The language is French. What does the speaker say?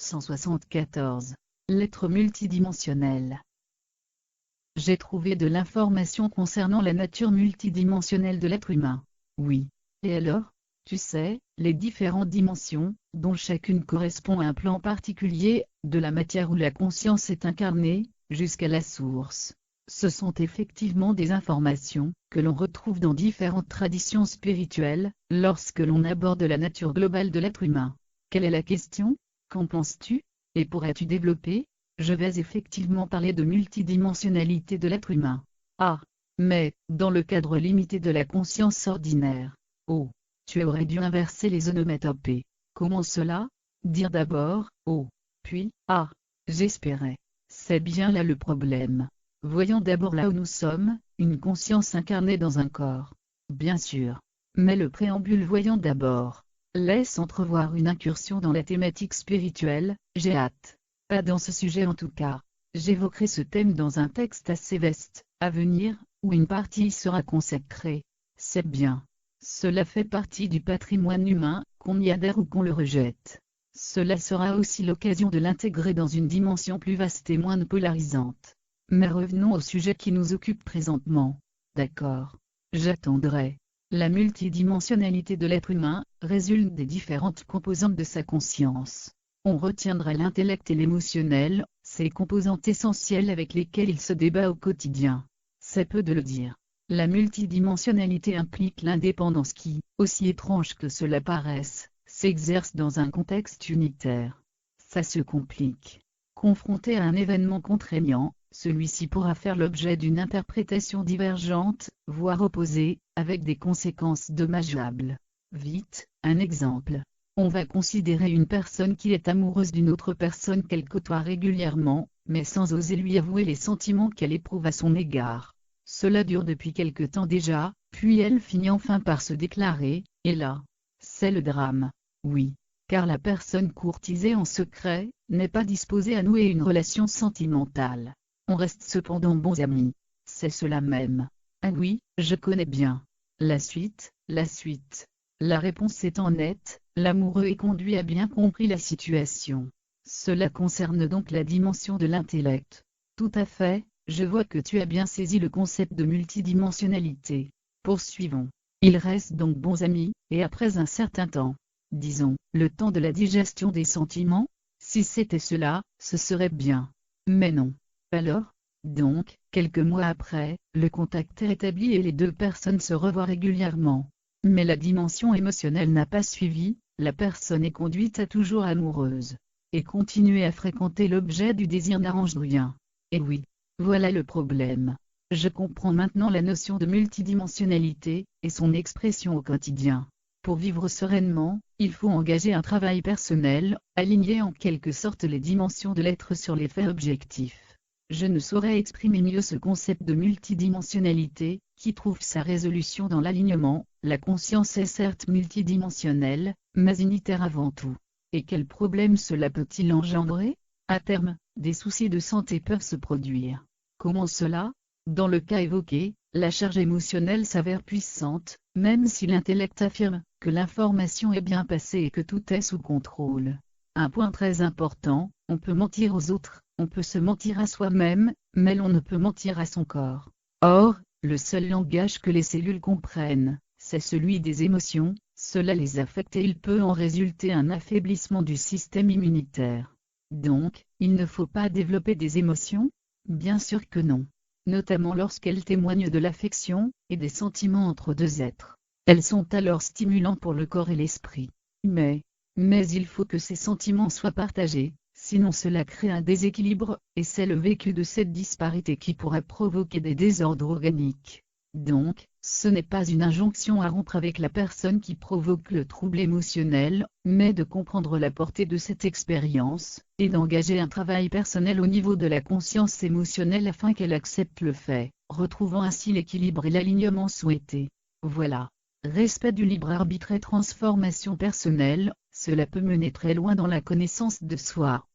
174. L'être multidimensionnel. J'ai trouvé de l'information concernant la nature multidimensionnelle de l'être humain. Oui. Et alors? Tu sais, les différentes dimensions, dont chacune correspond à un plan particulier, de la matière où la conscience est incarnée, jusqu'à la source. Ce sont effectivement des informations que l'on retrouve dans différentes traditions spirituelles, lorsque l'on aborde la nature globale de l'être humain. Quelle est la question? Qu'en penses-tu? Et pourrais-tu développer? Je vais effectivement parler de multidimensionnalité de l'être humain. Ah! Mais, dans le cadre limité de la conscience ordinaire. Oh! Tu aurais dû inverser les onomatopées. Comment cela? Dire d'abord « oh », puis « ah ». J'espérais. C'est bien là le problème. Voyons d'abord là où nous sommes, une conscience incarnée dans un corps. Bien sûr. Mais le préambule voyons d'abord. Laisse entrevoir une incursion dans la thématique spirituelle, j'ai hâte. Pas dans ce sujet en tout cas. J'évoquerai ce thème dans un texte assez vaste, à venir, où une partie y sera consacrée. C'est bien. Cela fait partie du patrimoine humain, qu'on y adhère ou qu'on le rejette. Cela sera aussi l'occasion de l'intégrer dans une dimension plus vaste et moins polarisante. Mais revenons au sujet qui nous occupe présentement. D'accord. J'attendrai. La multidimensionnalité de l'être humain résulte des différentes composantes de sa conscience. On retiendra l'intellect et l'émotionnel, ces composantes essentielles avec lesquelles il se débat au quotidien. C'est peu de le dire. La multidimensionnalité implique l'indépendance qui, aussi étrange que cela paraisse, s'exerce dans un contexte unitaire. Ça se complique. Confronté à un événement contraignant, celui-ci pourra faire l'objet d'une interprétation divergente, voire opposée, avec des conséquences dommageables. Vite, un exemple. On va considérer une personne qui est amoureuse d'une autre personne qu'elle côtoie régulièrement, mais sans oser lui avouer les sentiments qu'elle éprouve à son égard. Cela dure depuis quelque temps déjà, puis elle finit enfin par se déclarer, et là, c'est le drame. Oui, car la personne courtisée en secret n'est pas disposée à nouer une relation sentimentale. On reste cependant bons amis. C'est cela même. Ah oui, je connais bien. La suite, la suite. La réponse étant nette, l'amoureux est conduit à bien compris la situation. Cela concerne donc la dimension de l'intellect. Tout à fait. Je vois que tu as bien saisi le concept de multidimensionnalité. Poursuivons. Ils restent donc bons amis, et après un certain temps, disons, le temps de la digestion des sentiments, si c'était cela, ce serait bien. Mais non. Alors? Donc, quelques mois après, le contact est établi et les deux personnes se revoient régulièrement. Mais la dimension émotionnelle n'a pas suivi, la personne est conduite à toujours amoureuse. Et continuer à fréquenter l'objet du désir n'arrange rien. Et oui. Voilà le problème. Je comprends maintenant la notion de multidimensionnalité, et son expression au quotidien. Pour vivre sereinement, il faut engager un travail personnel, aligner en quelque sorte les dimensions de l'être sur les faits objectifs. Je ne saurais exprimer mieux ce concept de multidimensionnalité, qui trouve sa résolution dans l'alignement. La conscience est certes multidimensionnelle, mais unitaire avant tout. Et quel problème cela peut-il engendrer? À terme, des soucis de santé peuvent se produire. Comment cela? Dans le cas évoqué, la charge émotionnelle s'avère puissante, même si l'intellect affirme que l'information est bien passée et que tout est sous contrôle. Un point très important, on peut mentir aux autres, on peut se mentir à soi-même, mais l'on ne peut mentir à son corps. Or, le seul langage que les cellules comprennent, c'est celui des émotions, cela les affecte et il peut en résulter un affaiblissement du système immunitaire. Donc, il ne faut pas développer des émotions? Bien sûr que non. Notamment lorsqu'elles témoignent de l'affection, et des sentiments entre deux êtres. Elles sont alors stimulantes pour le corps et l'esprit. Mais il faut que ces sentiments soient partagés, sinon cela crée un déséquilibre, et c'est le vécu de cette disparité qui pourrait provoquer des désordres organiques. Donc, ce n'est pas une injonction à rompre avec la personne qui provoque le trouble émotionnel, mais de comprendre la portée de cette expérience, et d'engager un travail personnel au niveau de la conscience émotionnelle afin qu'elle accepte le fait, retrouvant ainsi l'équilibre et l'alignement souhaités. Voilà. Respect du libre arbitre et transformation personnelle, cela peut mener très loin dans la connaissance de soi.